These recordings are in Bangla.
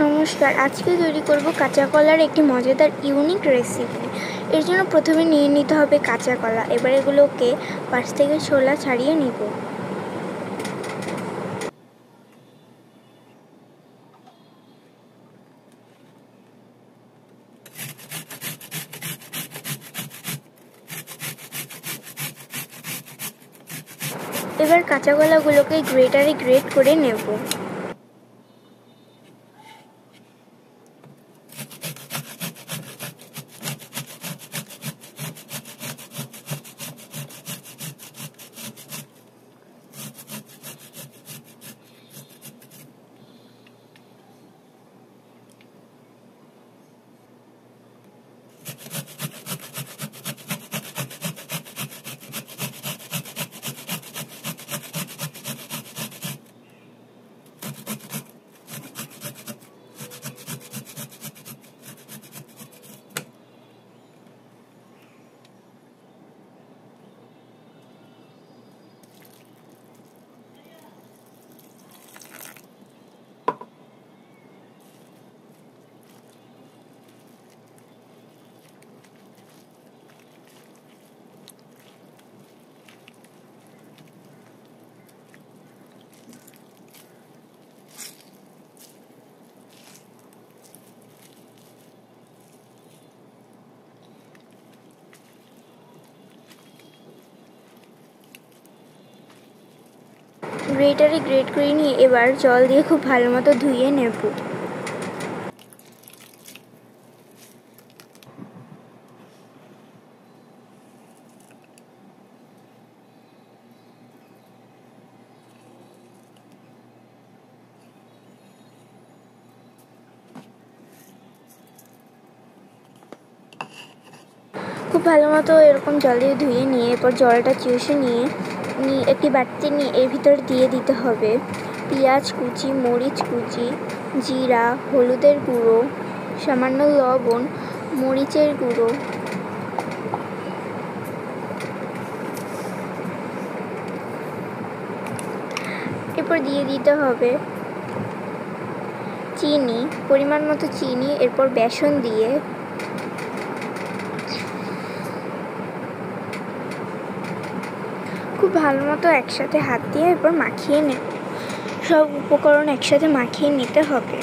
নমস্কার, আজকে তৈরি করব কাঁচা কলার একটি মজাদার ইউনিক রেসিপি। এর জন্য প্রথমে নিয়ে নিতে হবে কাঁচা কলা। এবার এগুলোকে পাশ থেকে ছোলা ছাড়িয়ে নিব। এবার কাঁচা কলাগুলোকে গ্রেটারে গ্রেট করে নেব। গ্রেটারে গ্রেট করে নিয়ে এবার জল দিয়ে খুব ভালো মতো ধুয়ে নেব। খুব ভালো মতো এরকম জল দিয়ে ধুয়ে নিয়ে এরপর জলটা চুষে নিয়ে একটি বাটিতে নিয়ে এর ভিতর দিয়ে দিতে হবে পেঁয়াজ কুচি, মরিচ কুচি, জিরা, হলুদের গুঁড়ো, সামান্য লবণ, মরিচের গুঁড়ো, এরপর দিয়ে দিতে হবে চিনি, পরিমাণ মতো চিনি, এরপর বেসন দিয়ে খুব ভালো মতো একসাথে হাত দিয়ে এরপর মাখিয়ে নেব। সব উপকরণ একসাথে মাখিয়ে নিতে হবে।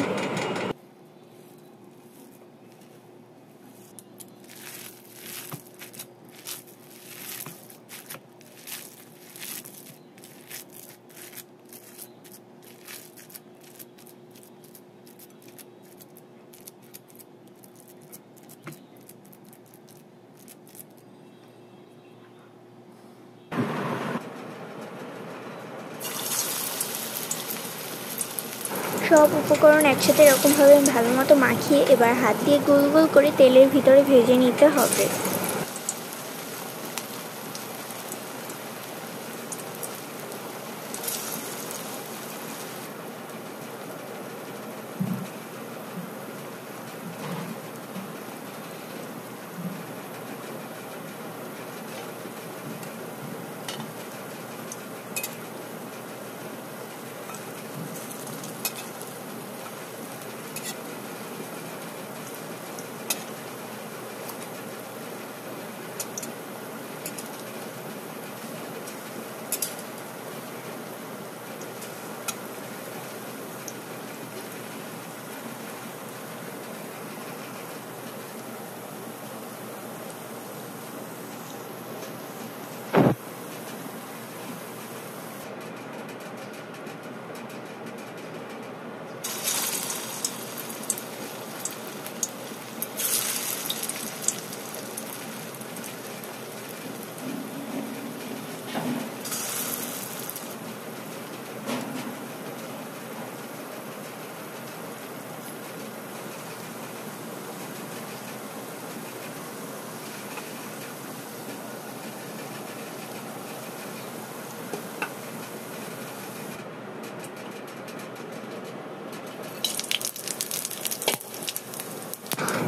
সব উপকরণ একসাথে এরকমভাবে ভালো মতো মাখিয়ে এবার হাত দিয়ে গোল গোল করে তেলের ভিতরে ভেজে নিতে হবে।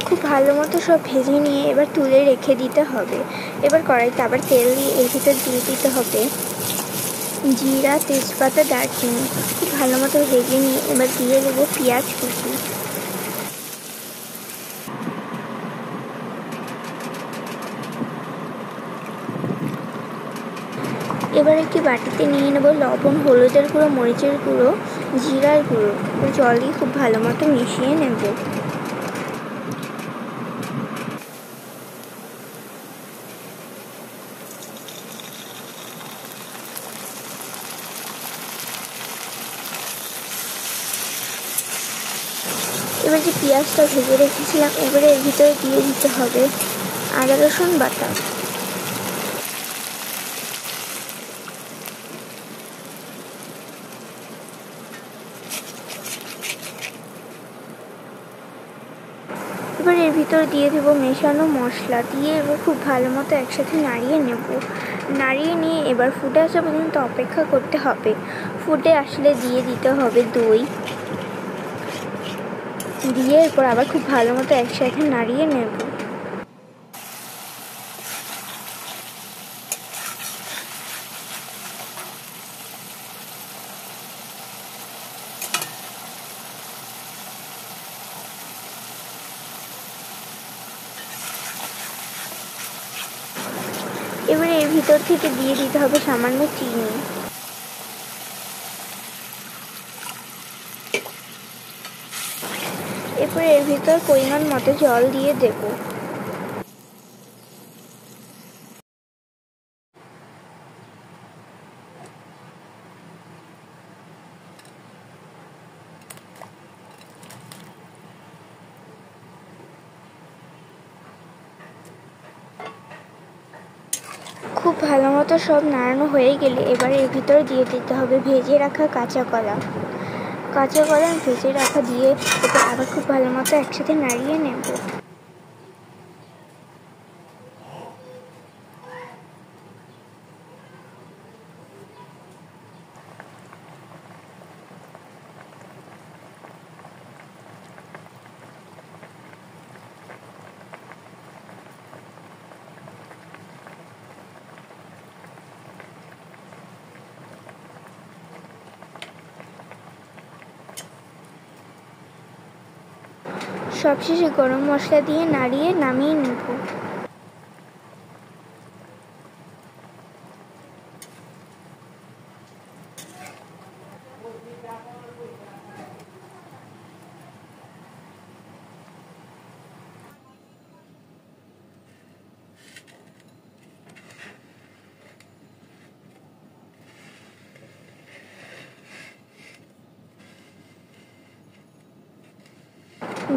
খুব ভালো মতো সব ভেজে নিয়ে এবার তুলে রেখে দিতে হবে। এবার কড়াইতে আবার তেল দিয়ে এর ভিতর দিয়ে দিতে হবে জিরা, তেজপাতা, দারচিনি। খুব ভালো মতো ভেজে নিয়ে এবার দিয়ে দেবো পেঁয়াজ কুচি। এবার একটি বাটিতে নিয়ে নেব লবণ, হলুদের গুঁড়ো, মরিচের গুঁড়ো, জিরার গুঁড়ো। জল দিয়ে খুব ভালো মতো মিশিয়ে নেব। এবার যে পেঁয়াজটা ভেজে রেখেছিলাম, এবারে এর ভিতরে দিয়ে দিতে হবে আদা রসুন বাটা। এবার এর ভিতর দিয়ে দেবো মেশানো মশলা, দিয়ে এবার খুব ভালো মতো একসাথে নাড়িয়ে নেব। নাড়িয়ে নিয়ে এবার ফুটে আসা পর্যন্ত অপেক্ষা করতে হবে। ফুটে আসলে দিয়ে দিতে হবে দই, দিয়ে এরপর আবার খুব ভালো মতো একসাথে নাড়িয়ে নেব। এবারে এর ভিতর থেকে দিয়ে দিতে হবে সামান্য চিনি। এরপরে এর ভিতর পরিমাণ মতো জল দিয়ে দেব। খুব ভালো মতো সব নাড়ানো হয়ে গেলে এবার এর ভিতর দিয়ে দিতে হবে ভেজে রাখা কাঁচা কলা। কাঁচা কলা ভেজে রাখা দিয়ে এবার আবার খুব ভালো মতো একসাথে নাড়িয়ে নেব। সবশেষে গরম মশলা দিয়ে নাড়িয়ে নামিয়ে নেব।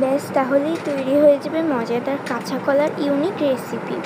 ব্যাস, তাহলেই তৈরি হয়ে যাবে মজাদার কাঁচা কলার ইউনিক রেসিপি।